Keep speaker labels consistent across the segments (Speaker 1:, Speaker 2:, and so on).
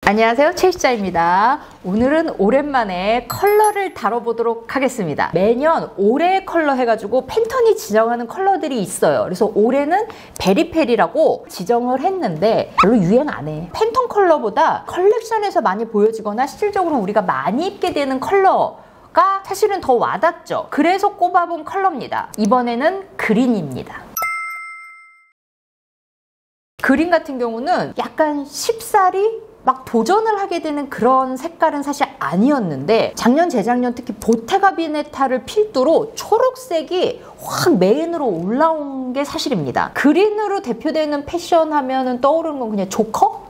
Speaker 1: 안녕하세요, 최시자입니다. 오늘은 오랜만에 컬러를 다뤄보도록 하겠습니다. 매년 올해의 컬러 해가지고 팬톤이 지정하는 컬러들이 있어요. 그래서 올해는 베리페리라고 지정을 했는데 별로 유행 안 해. 팬톤 컬러보다 컬렉션에서 많이 보여지거나 실질적으로 우리가 많이 입게 되는 컬러가 사실은 더 와닿죠. 그래서 꼽아본 컬러입니다. 이번에는 그린입니다. 그린 같은 경우는 약간 쉽사리 막 도전을 하게 되는 그런 색깔은 사실 아니었는데 작년, 재작년 특히 보테가 비네타를 필두로 초록색이 확 메인으로 올라온 게 사실입니다. 그린으로 대표되는 패션 하면은 떠오르는 건 그냥 조커?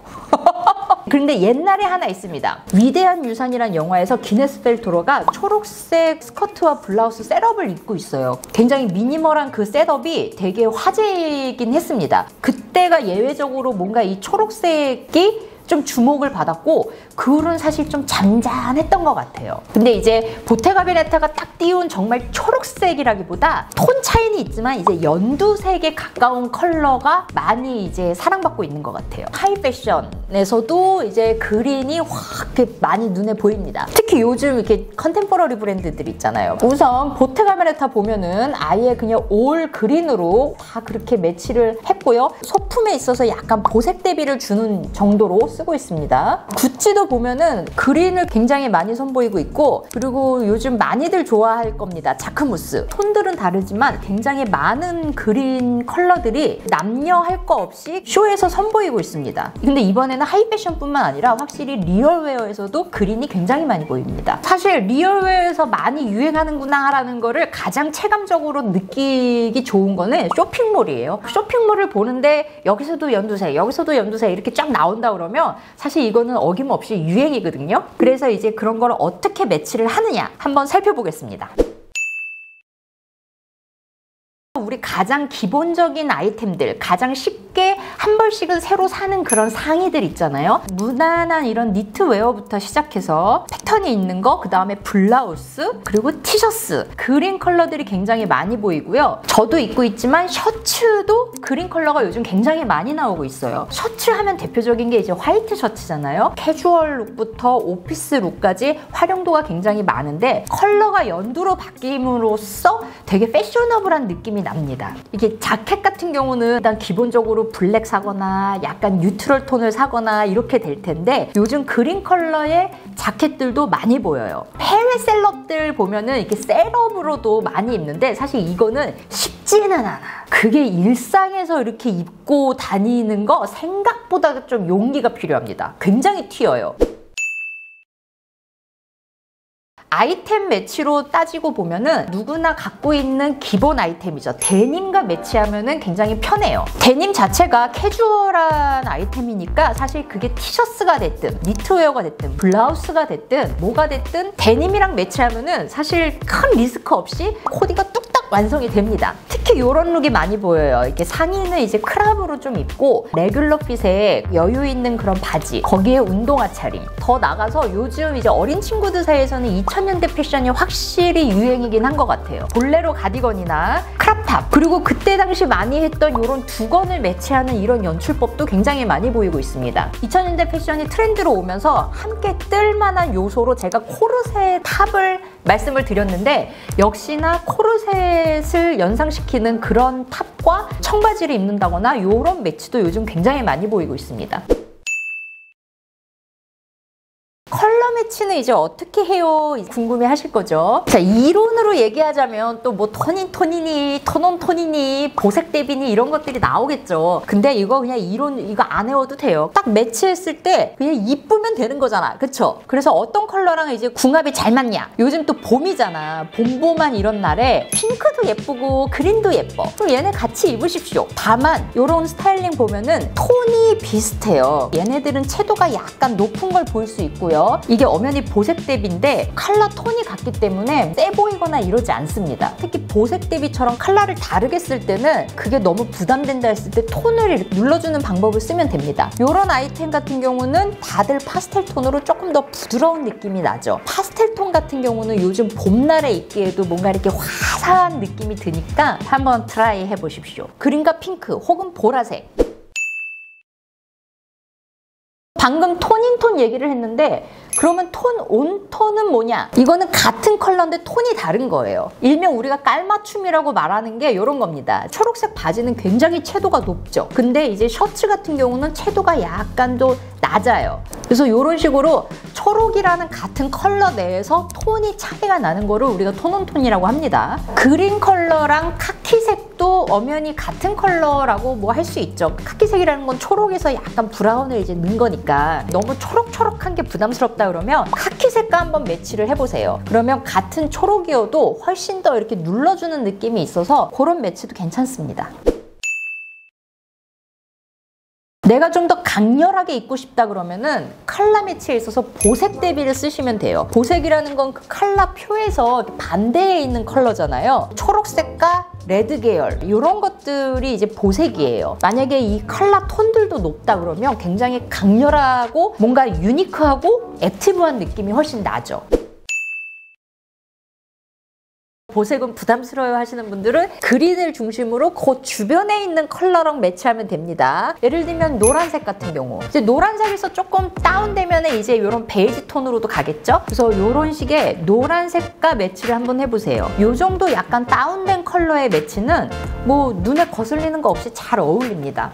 Speaker 1: 그런데 옛날에 하나 있습니다. 위대한 유산이란 영화에서 기네스 펠트로가 초록색 스커트와 블라우스 셋업을 입고 있어요. 굉장히 미니멀한 그 셋업이 되게 화제이긴 했습니다. 그때가 예외적으로 뭔가 이 초록색이 좀 주목을 받았고 그 후로는 사실 좀 잔잔했던 것 같아요. 근데 이제 보테가 비네타가 딱 띄운 정말 초록색이라기보다 톤 차이는 있지만 이제 연두색에 가까운 컬러가 많이 이제 사랑받고 있는 것 같아요. 하이 패션에서도 이제 그린이 확 많이 눈에 보입니다. 특히 요즘 이렇게 컨템포러리 브랜드들 있잖아요. 우선 보테가 비네타 보면은 아예 그냥 올 그린으로 다 그렇게 매치를 했고요. 소품에 있어서 약간 보색 대비를 주는 정도로 쓰고 있습니다. 구찌도 보면은 그린을 굉장히 많이 선보이고 있고, 그리고 요즘 많이들 좋아할 겁니다. 자크무스. 톤들은 다르지만 굉장히 많은 그린 컬러들이 남녀 할 거 없이 쇼에서 선보이고 있습니다. 근데 이번에는 하이패션뿐만 아니라 확실히 리얼웨어에서도 그린이 굉장히 많이 보입니다. 사실 리얼웨어에서 많이 유행하는구나 라는 거를 가장 체감적으로 느끼기 좋은 거는 쇼핑몰이에요. 쇼핑몰을 보는데 여기서도 연두색, 여기서도 연두색 이렇게 쫙 나온다 그러면 사실 이거는 어김없이 유행이거든요. 그래서 이제 그런 걸 어떻게 매치를 하느냐 한번 살펴보겠습니다. 우리 가장 기본적인 아이템들, 가장 쉽게 한 벌씩은 새로 사는 그런 상의들 있잖아요. 무난한 이런 니트웨어부터 시작해서 패턴이 있는 거, 그 다음에 블라우스, 그리고 티셔츠, 그린 컬러들이 굉장히 많이 보이고요. 저도 입고 있지만 셔츠도 그린 컬러가 요즘 굉장히 많이 나오고 있어요. 셔츠 하면 대표적인 게 이제 화이트 셔츠잖아요. 캐주얼 룩부터 오피스 룩까지 활용도가 굉장히 많은데 컬러가 연두로 바뀜으로써 되게 패셔너블한 느낌이 납니다. 이게 자켓 같은 경우는 일단 기본적으로 블랙 사거나 약간 뉴트럴 톤을 사거나 이렇게 될 텐데 요즘 그린 컬러의 자켓들도 많이 보여요. 해외 셀럽들 보면은 이렇게 셋업으로도 많이 입는데 사실 이거는 쉽지는 않아. 그게 일상에서 이렇게 입고 다니는 거 생각보다 좀 용기가 필요합니다. 굉장히 튀어요. 아이템 매치로 따지고 보면은 누구나 갖고 있는 기본 아이템이죠. 데님과 매치하면은 굉장히 편해요. 데님 자체가 캐주얼한 아이템이니까 사실 그게 티셔츠가 됐든 니트웨어가 됐든 블라우스가 됐든 뭐가 됐든 데님이랑 매치하면은 사실 큰 리스크 없이 코디가 뚝딱 완성이 됩니다. 특히 이런 룩이 많이 보여요. 이렇게 상의는 이제 크랍으로 좀 입고 레귤러 핏에 여유 있는 그런 바지, 거기에 운동화 차림. 더 나가서 요즘 이제 어린 친구들 사이에서는 2000년대 패션이 확실히 유행이긴 한 것 같아요. 볼레로 가디건이나 크롭탑, 그리고 그때 당시 많이 했던 이런 두건을 매치하는 이런 연출법도 굉장히 많이 보이고 있습니다. 2000년대 패션이 트렌드로 오면서 함께 뜰만한 요소로 제가 코르셋 탑을 말씀을 드렸는데 역시나 코르셋을 연상시키는 그런 탑과 청바지를 입는다거나 이런 매치도 요즘 굉장히 많이 보이고 있습니다. 컬러 매치는 이제 어떻게 해요? 궁금해 하실 거죠? 자, 이론으로 얘기하자면 또 뭐 톤인이, 톤온톤이니, 보색 대비니 이런 것들이 나오겠죠. 근데 이거 그냥 이론, 이거 안 외워도 돼요. 딱 매치했을 때 그냥 이쁘면 되는 거잖아. 그쵸? 그래서 어떤 컬러랑 이제 궁합이 잘 맞냐? 요즘 또 봄이잖아. 봄봄한 이런 날에 핑크도 예쁘고 그린도 예뻐. 그럼 얘네 같이 입으십시오. 다만 이런 스타일링 보면은 톤이 비슷해요. 얘네들은 채도가 약간 높은 걸 볼 수 있고요. 이게 엄연히 보색 대비인데 컬러 톤이 같기 때문에 세 보이거나 이러지 않습니다. 특히 보색 대비처럼 컬러를 다르게 쓸 때는 그게 너무 부담된다 했을 때 톤을 이렇게 눌러주는 방법을 쓰면 됩니다. 이런 아이템 같은 경우는 다들 파스텔 톤으로 조금 더 부드러운 느낌이 나죠. 파스텔 톤 같은 경우는 요즘 봄날에 입기에도 뭔가 이렇게 화사한 느낌이 드니까 한번 트라이 해보십시오. 그린과 핑크 혹은 보라색. 방금 톤인톤 얘기를 했는데 그러면 톤, 온톤은 뭐냐? 이거는 같은 컬러인데 톤이 다른 거예요. 일명 우리가 깔맞춤이라고 말하는 게 이런 겁니다. 초록색 바지는 굉장히 채도가 높죠. 근데 이제 셔츠 같은 경우는 채도가 약간 더 낮아요. 그래서 이런 식으로 초록이라는 같은 컬러 내에서 톤이 차이가 나는 거를 우리가 톤온톤이라고 합니다. 그린 컬러랑 카키색도 엄연히 같은 컬러라고 뭐 할 수 있죠. 카키색이라는 건 초록에서 약간 브라운을 이제 넣은 거니까 너무 초록초록한 게 부담스럽다 그러면 카키색과 한번 매치를 해보세요. 그러면 같은 초록이어도 훨씬 더 이렇게 눌러주는 느낌이 있어서 그런 매치도 괜찮습니다. 내가 좀 더 강렬하게 입고 싶다 그러면은 컬러 매치에 있어서 보색 대비를 쓰시면 돼요. 보색이라는 건 그 컬러 표에서 반대에 있는 컬러잖아요. 초록색과 레드 계열 이런 것들이 이제 보색이에요. 만약에 이 컬러 톤들도 높다 그러면 굉장히 강렬하고 뭔가 유니크하고 액티브한 느낌이 훨씬 나죠. 보색은 부담스러워 하시는 분들은 그린을 중심으로 그 주변에 있는 컬러랑 매치하면 됩니다. 예를 들면 노란색 같은 경우 이제 노란색에서 조금 다운되면 이제 이런 베이지 톤으로도 가겠죠. 그래서 이런 식의 노란색과 매치를 한번 해보세요. 이 정도 약간 다운된 컬러의 매치는 뭐 눈에 거슬리는 거 없이 잘 어울립니다.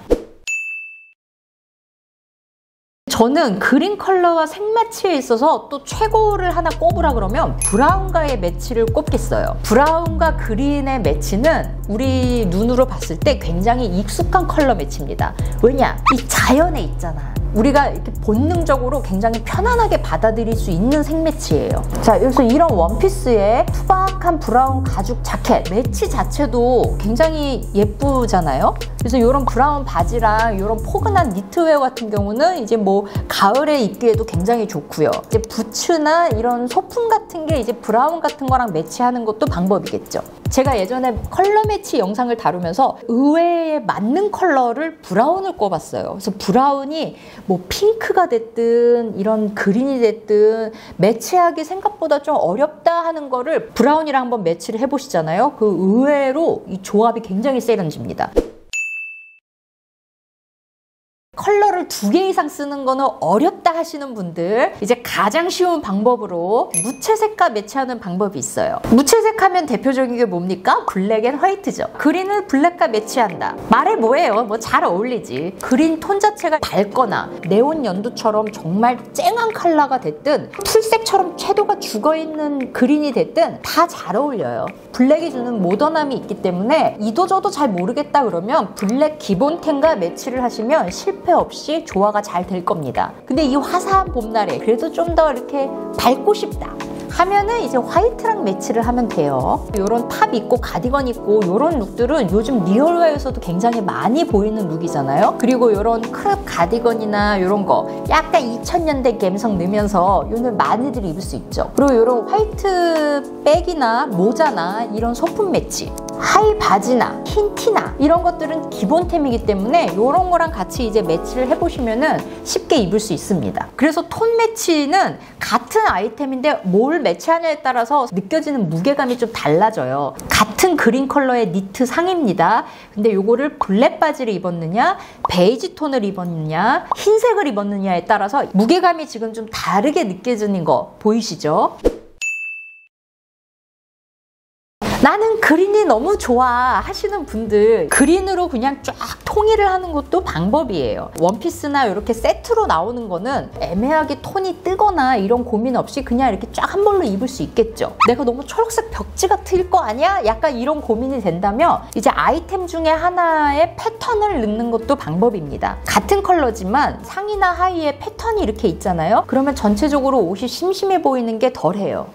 Speaker 1: 저는 그린 컬러와 색 매치에 있어서 또 최고를 하나 꼽으라 그러면 브라운과의 매치를 꼽겠어요. 브라운과 그린의 매치는 우리 눈으로 봤을 때 굉장히 익숙한 컬러 매치입니다. 왜냐? 이 자연에 있잖아. 우리가 이렇게 본능적으로 굉장히 편안하게 받아들일 수 있는 색 매치예요. 자, 그래서 이런 원피스에 투박한 브라운 가죽 자켓 매치 자체도 굉장히 예쁘잖아요. 그래서 이런 브라운 바지랑 이런 포근한 니트웨어 같은 경우는 이제 뭐 가을에 입기에도 굉장히 좋고요. 이제 부츠나 이런 소품 같은 게 이제 브라운 같은 거랑 매치하는 것도 방법이겠죠. 제가 예전에 컬러 매치 영상을 다루면서 의외에 맞는 컬러를 브라운을 꼽았어요. 그래서 브라운이 뭐 핑크가 됐든 이런 그린이 됐든 매치하기 생각보다 좀 어렵다 하는 거를 브라운이랑 한번 매치를 해보시잖아요. 그 의외로 이 조합이 굉장히 세련집니다. 컬러를 2개 이상 쓰는 거는 어렵다 하시는 분들 이제 가장 쉬운 방법으로 무채색과 매치하는 방법이 있어요. 무채색 하면 대표적인 게 뭡니까? 블랙 앤 화이트죠. 그린을 블랙과 매치한다. 말해 뭐예요? 뭐 잘 어울리지. 그린 톤 자체가 밝거나 네온 연두처럼 정말 쨍한 컬러가 됐든 풀색처럼 채도가 죽어있는 그린이 됐든 다 잘 어울려요. 블랙이 주는 모던함이 있기 때문에 이도저도 잘 모르겠다 그러면 블랙 기본템과 매치를 하시면 실패 없이 조화가 잘 될 겁니다. 근데 이 화사한 봄날에 그래도 좀 더 이렇게 밝고 싶다 하면은 이제 화이트랑 매치를 하면 돼요. 이런 탑 입고 가디건 입고 이런 룩들은 요즘 리얼웨어에서도 굉장히 많이 보이는 룩이잖아요. 그리고 이런 크롭 가디건이나 이런 거 약간 2000년대 감성 넣으면서 요는 많이들 입을 수 있죠. 그리고 이런 화이트 백이나 모자나 이런 소품 매치, 하이 바지나 흰 티나 이런 것들은 기본템이기 때문에 이런 거랑 같이 이제 매치를 해보시면은 쉽게 입을 수 있습니다. 그래서 톤 매치는 같은 아이템인데 뭘 매치하냐에 따라서 느껴지는 무게감이 좀 달라져요. 같은 그린 컬러의 니트 상의입니다. 근데 요거를 블랙 바지를 입었느냐, 베이지 톤을 입었느냐, 흰색을 입었느냐에 따라서 무게감이 지금 좀 다르게 느껴지는 거 보이시죠? 나는 그린이 너무 좋아 하시는 분들 그린으로 그냥 쫙 통일을 하는 것도 방법이에요. 원피스나 이렇게 세트로 나오는 거는 애매하게 톤이 뜨거나 이런 고민 없이 그냥 이렇게 쫙 한 벌로 입을 수 있겠죠. 내가 너무 초록색 벽지가 트일 거 아니야? 약간 이런 고민이 된다면 이제 아이템 중에 하나의 패턴을 넣는 것도 방법입니다. 같은 컬러지만 상의나 하의에 패턴이 이렇게 있잖아요. 그러면 전체적으로 옷이 심심해 보이는 게 덜해요.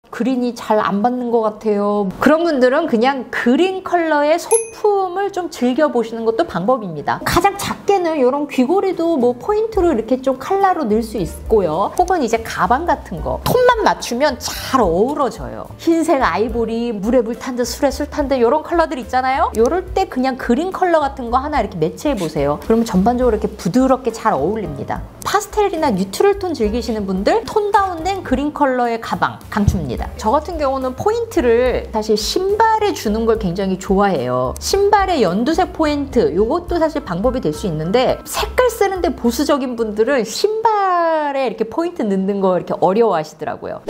Speaker 1: 그린이 잘 안 받는 것 같아요. 그런 분들은 그냥 그린 컬러의 소품을 좀 즐겨보시는 것도 방법입니다. 가장 작게는 이런 귀걸이도 뭐 포인트로 이렇게 좀 컬러로 넣을 수 있고요. 혹은 이제 가방 같은 거 톤만 맞추면 잘 어우러져요. 흰색 아이보리, 물에 물 탄 듯 술에 술 탄 듯 이런 컬러들 있잖아요. 이럴 때 그냥 그린 컬러 같은 거 하나 이렇게 매치해보세요. 그러면 전반적으로 이렇게 부드럽게 잘 어울립니다. 파스텔이나 뉴트럴 톤 즐기시는 분들 톤 다운된 그린 컬러의 가방 강추입니다. 저 같은 경우는 포인트를 사실 신발에 주는 걸 굉장히 좋아해요. 신발의 연두색 포인트 이것도 사실 방법이 될 수 있는데 색깔 쓰는데 보수적인 분들은 신발에 이렇게 포인트 넣는 거 이렇게 어려워하시더라고요.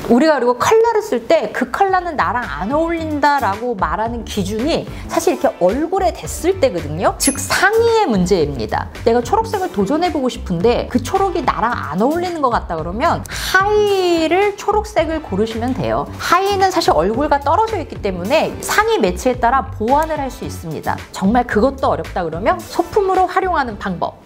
Speaker 1: 우리가 그리고 컬러를 쓸 때 그 컬러는 나랑 안 어울린다라고 말하는 기준이 사실 이렇게 얼굴에 댔을 때거든요. 즉 상의의 문제입니다. 내가 초록색을 도전해보고 싶은데 그 초록이 나랑 안 어울리는 것 같다 그러면 하의를 초록색을 고르시면 돼요. 하의는 사실 얼굴과 떨어져 있기 때문에 상의 매치에 따라 보완을 할 수 있습니다. 정말 그것도 어렵다 그러면 소품으로 활용하는 방법.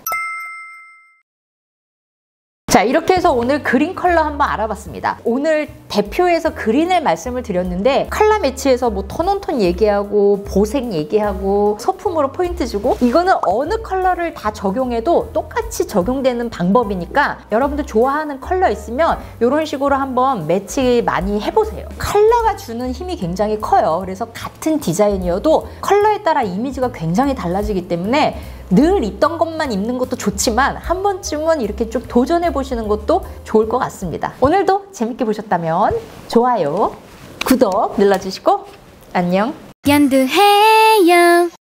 Speaker 1: 자, 이렇게 해서 오늘 그린 컬러 한번 알아봤습니다. 오늘 대표해서 그린을 말씀을 드렸는데 컬러 매치에서 뭐 톤온톤 얘기하고 보색 얘기하고 소품으로 포인트 주고 이거는 어느 컬러를 다 적용해도 똑같이 적용되는 방법이니까 여러분들 좋아하는 컬러 있으면 이런 식으로 한번 매치 많이 해보세요. 컬러가 주는 힘이 굉장히 커요. 그래서 같은 디자인이어도 컬러에 따라 이미지가 굉장히 달라지기 때문에 늘 있던 것만 입는 것도 좋지만 한 번쯤은 이렇게 좀 도전해 보시는 것도 좋을 것 같습니다. 오늘도 재밌게 보셨다면 좋아요, 구독 눌러주시고 안녕.
Speaker 2: 연두해요.